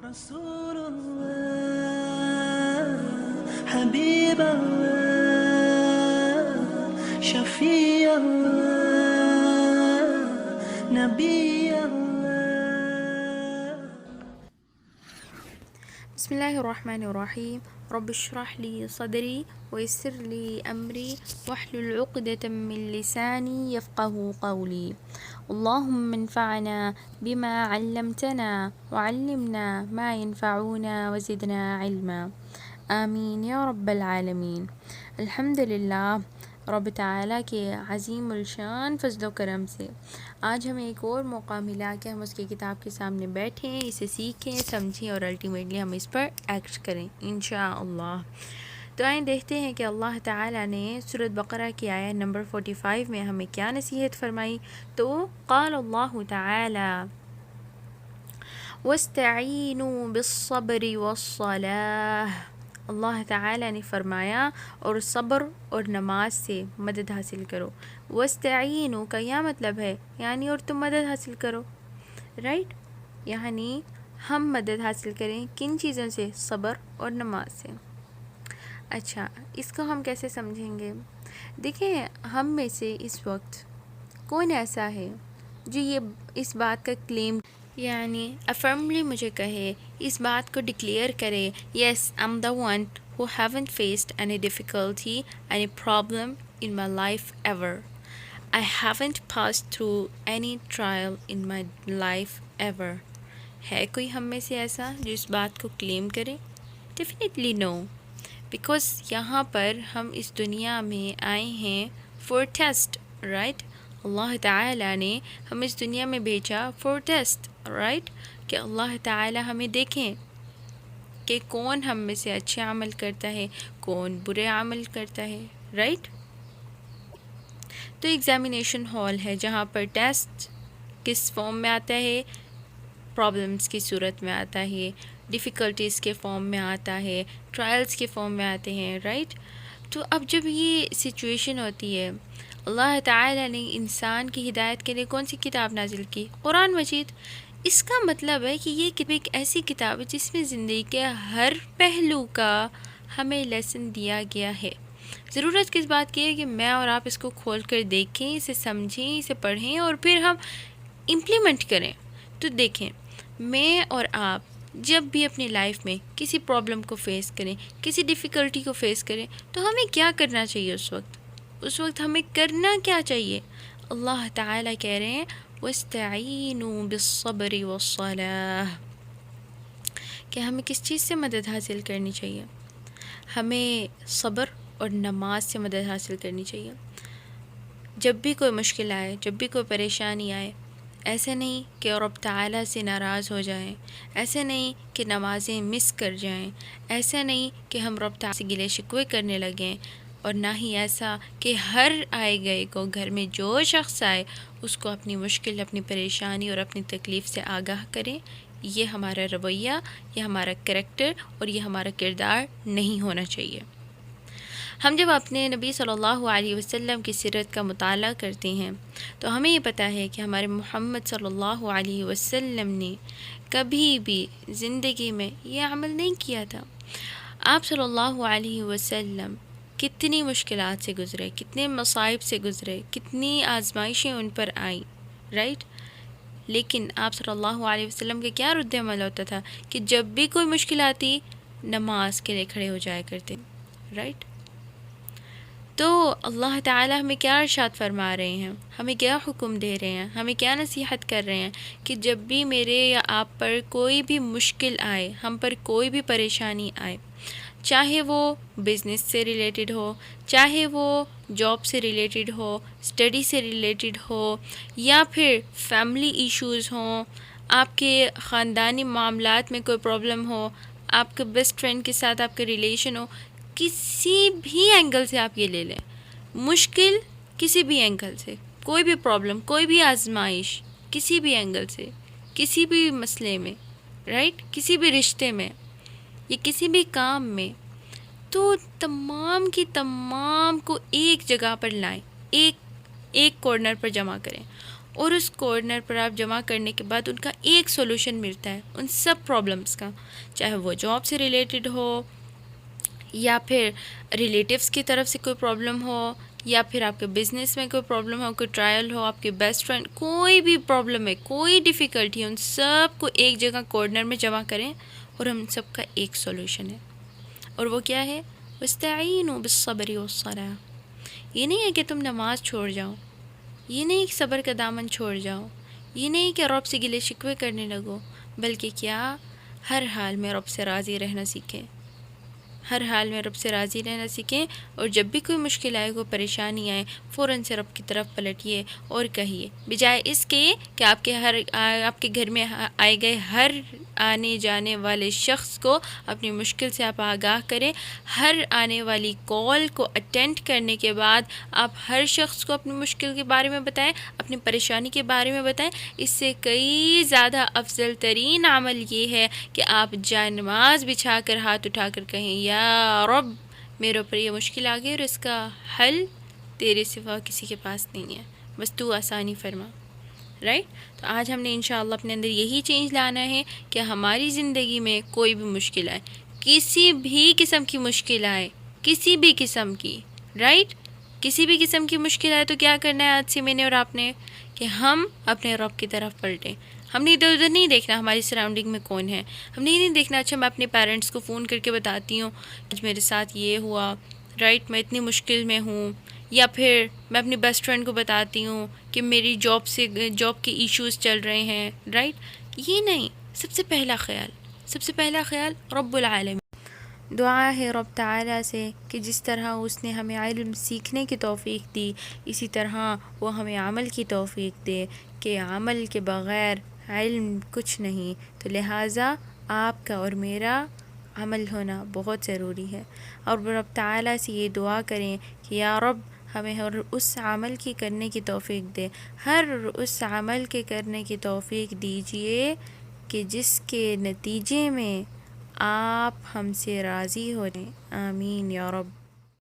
رسول الله حبيب الله شفيع الله نبي الله. بسم الله الرحمن الرحيم. رب اشرح لي صدري ويسر لي أمري واحلل عقدة من لساني يفقه قولي. اللهم انفعنا بما علمتنا وعلمنا ما ينفعنا وزدنا علما. آمین یا رب العالمین. الحمد للہ رب تعالیٰ کے عظیم الشان فضل و کرم سے آج ہمیں ایک اور موقع ملا کہ ہم اس کی کتاب کے سامنے بیٹھیں، اسے سیکھیں، سمجھیں اور الٹیمیٹلی ہم اس پر ایکٹ کریں انشاءاللہ. تو آئیں دیکھتے ہیں کہ اللہ تعالیٰ نے سورۃ بقرہ کی آیت نمبر 45 میں ہمیں کیا نصیحت فرمائی. تو قال اللہ تعالیٰ وَاسْتَعِینُوا بِالصَّبْرِ وَالصَّلَاةِ. اللہ تعالیٰ نے فرمایا اور صبر اور نماز سے مدد حاصل کرو. وَاسْتَعِینُوا کا کیا مطلب ہے؟ یعنی اور تم مدد حاصل کرو، رائٹ؟ یعنی ہم مدد حاصل کریں کن چیزوں سے؟ صبر اور نماز سے. اچھا، اس کو ہم کیسے سمجھیں گے؟ دیکھیں، ہم میں سے اس وقت کون ایسا ہے جو یہ اس بات کا کلیم یعنی افرملی مجھے کہے، اس بات کو ڈکلیئر کرے، yes I am the one who haven't faced any difficulty, any problem in my life ever. I haven't passed through any trial in my life ever. ہے کوئی ہم میں سے ایسا جو اس بات کو کلیم کرے؟ Definitely know. بیکاز یہاں پر ہم اس دنیا میں آئے ہیں فور ٹیسٹ، رائٹ؟ اللہ تعالیٰ نے ہم اس دنیا میں بھیجا فور ٹیسٹ، رائٹ؟ کہ اللہ تعالیٰ ہمیں دیکھیں کہ کون ہم میں سے اچھے عمل کرتا ہے، کون برے عمل کرتا ہے، رائٹ؟ تو ایگزامینیشن ہال ہے جہاں پر ٹیسٹ کس فارم میں آتا ہے؟ پرابلمس کی صورت میں آتا ہے، ڈیفیکلٹیز کے فارم میں آتا ہے، ٹرائلز کے فارم میں آتے ہیں، رائٹ؟ تو اب جب یہ سچویشن ہوتی ہے، اللہ تعالیٰ نے انسان کی ہدایت کے لیے کون سی کتاب نازل کی؟ قرآن مجید. اس کا مطلب ہے کہ یہ کتاب ایک ایسی کتاب ہے جس میں زندگی کے ہر پہلو کا ہمیں لیسن دیا گیا ہے. ضرورت کس بات کی ہے کہ میں اور آپ اس کو کھول کر دیکھیں، اسے سمجھیں، اسے پڑھیں اور پھر ہم امپلیمنٹ کریں. تو دیکھیں، میں اور آپ جب بھی اپنی لائف میں کسی پرابلم کو فیس کریں، کسی ڈیفیکلٹی کو فیس کریں، تو ہمیں کیا کرنا چاہیے؟ اس وقت ہمیں کرنا کیا چاہیے؟ اللہ تعالیٰ کہہ رہے ہیں وَاسْتَعِینُوا بِالصَّبْرِ وَالصَّلَاةِ کہ ہمیں کس چیز سے مدد حاصل کرنی چاہیے؟ ہمیں صبر اور نماز سے مدد حاصل کرنی چاہیے. جب بھی کوئی مشکل آئے، جب بھی کوئی پریشانی آئے، ایسے نہیں کہ رب تعالیٰ سے ناراض ہو جائیں، ایسے نہیں کہ نمازیں مس کر جائیں، ایسا نہیں کہ ہم رب تعالیٰ سے گلے شکوے کرنے لگیں، اور نہ ہی ایسا کہ ہر آئے گئے کو گھر میں جو شخص آئے اس کو اپنی مشکل، اپنی پریشانی اور اپنی تکلیف سے آگاہ کریں. یہ ہمارا رویہ، یہ ہمارا کریکٹر اور یہ ہمارا کردار نہیں ہونا چاہیے. ہم جب اپنے نبی صلی اللہ علیہ وسلم کی سیرت کا مطالعہ کرتے ہیں تو ہمیں یہ پتہ ہے کہ ہمارے محمد صلی اللہ علیہ وسلم نے کبھی بھی زندگی میں یہ عمل نہیں کیا تھا. آپ صلی اللہ علیہ وسلم کتنی مشکلات سے گزرے، کتنے مصائب سے گزرے، کتنی آزمائشیں ان پر آئیں، رائٹ؟ لیکن آپ صلی اللہ علیہ وسلم کے کیا رد عمل ہوتا تھا کہ جب بھی کوئی مشکل آتی نماز کے لیے کھڑے ہو جایا کرتے، رائٹ؟ تو اللہ تعالیٰ ہمیں کیا ارشاد فرما رہے ہیں، ہمیں کیا حکم دے رہے ہیں، ہمیں کیا نصیحت کر رہے ہیں کہ جب بھی میرے یا آپ پر کوئی بھی مشکل آئے، ہم پر کوئی بھی پریشانی آئے، چاہے وہ بزنس سے ریلیٹڈ ہو، چاہے وہ جاب سے ریلیٹڈ ہو، اسٹڈی سے ریلیٹڈ ہو، یا پھر فیملی ایشوز ہوں، آپ کے خاندانی معاملات میں کوئی پرابلم ہو، آپ کے بیسٹ فرینڈ کے ساتھ آپ کا ریلیشن ہو، کسی بھی اینگل سے آپ یہ لے لیں، مشکل کسی بھی اینگل سے، کوئی بھی پرابلم، کوئی بھی آزمائش کسی بھی اینگل سے، کسی بھی مسئلے میں، رائٹ؟ کسی بھی رشتے میں یا کسی بھی کام میں، تو تمام کی تمام کو ایک جگہ پر لائیں، ایک کارنر پر جمع کریں اور اس کارنر پر آپ جمع کرنے کے بعد ان کا ایک سولوشن ملتا ہے ان سب پرابلمس کا، چاہے وہ جاب سے ریلیٹڈ ہو یا پھر ریلیٹیوز کی طرف سے کوئی پرابلم ہو یا پھر آپ کے بزنس میں کوئی پرابلم ہو، کوئی ٹرائل ہو، آپ کے بیسٹ فرینڈ، کوئی بھی پرابلم ہے، کوئی ڈیفیکلٹی ہے، ان سب کو ایک جگہ کارنر میں جمع کریں اور ہم سب کا ایک سولوشن ہے، اور وہ کیا ہے؟ وَاسْتَعِينُوا بِالصَّبْرِ وَالصَّلَاةِ۔ یہ نہیں ہے کہ تم نماز چھوڑ جاؤ، یہ نہیں کہ صبر کا دامن چھوڑ جاؤ، یہ نہیں کہ رب سے گلے شکوے کرنے لگو، بلکہ کیا؟ ہر حال میں رب سے راضی رہنا سیکھیں، ہر حال میں رب سے راضی رہنا سیکھیں، اور جب بھی کوئی مشکل آئے، کوئی پریشانی آئے، فوراً سے رب کی طرف پلٹیے اور کہیے، بجائے اس کے کہ آپ کے گھر میں آئے گئے ہر آنے جانے والے شخص کو اپنی مشکل سے آپ آگاہ کریں، ہر آنے والی کال کو اٹینڈ کرنے کے بعد آپ ہر شخص کو اپنی مشکل کے بارے میں بتائیں، اپنی پریشانی کے بارے میں بتائیں۔ اس سے کئی زیادہ افضل ترین عمل یہ ہے کہ آپ جائے نماز بچھا کر ہاتھ اٹھا کر کہیں، یا رب میرے اوپر یہ مشکل آ گئی اور اس کا حل تیرے سوا کسی کے پاس نہیں ہے، بس تو آسانی فرما۔ رائٹ؟ تو آج ہم نے انشاءاللہ اپنے اندر یہی چینج لانا ہے کہ ہماری زندگی میں کوئی بھی مشکل آئے، کسی بھی قسم کی مشکل آئے، کسی بھی قسم کی، رائٹ، کسی بھی قسم کی مشکل آئے، تو کیا کرنا ہے آج سے میں نے اور آپ نے؟ کہ ہم اپنے رب کی طرف پلٹیں۔ ہم نے ادھر ادھر نہیں دیکھنا ہماری سراؤنڈنگ میں کون ہے، ہم نے نہیں دیکھنا اچھا میں اپنے پیرنٹس کو فون کر کے بتاتی ہوں کہ میرے ساتھ یہ ہوا، رائٹ، میں اتنی مشکل میں ہوں، یا پھر میں اپنی بیسٹ فرینڈ کو بتاتی ہوں کہ میری جاب کے ایشوز چل رہے ہیں، رائٹ، یہ نہیں۔ سب سے پہلا خیال رب العالمین۔ دعا ہے رب تعالیٰ سے کہ جس طرح اس نے ہمیں علم سیکھنے کی توفیق دی، اسی طرح وہ ہمیں عمل کی توفیق دے، کہ عمل کے بغیر علم کچھ نہیں، تو لہٰذا آپ کا اور میرا عمل ہونا بہت ضروری ہے، اور رب تعالیٰ سے یہ دعا کریں کہ یا رب ہمیں ہر اس عمل کی کرنے کی توفیق دے، ہر اس عمل کے کرنے کی توفیق دیجئے کہ جس کے نتیجے میں آپ ہم سے راضی ہو جائیں۔ آمین یا رب۔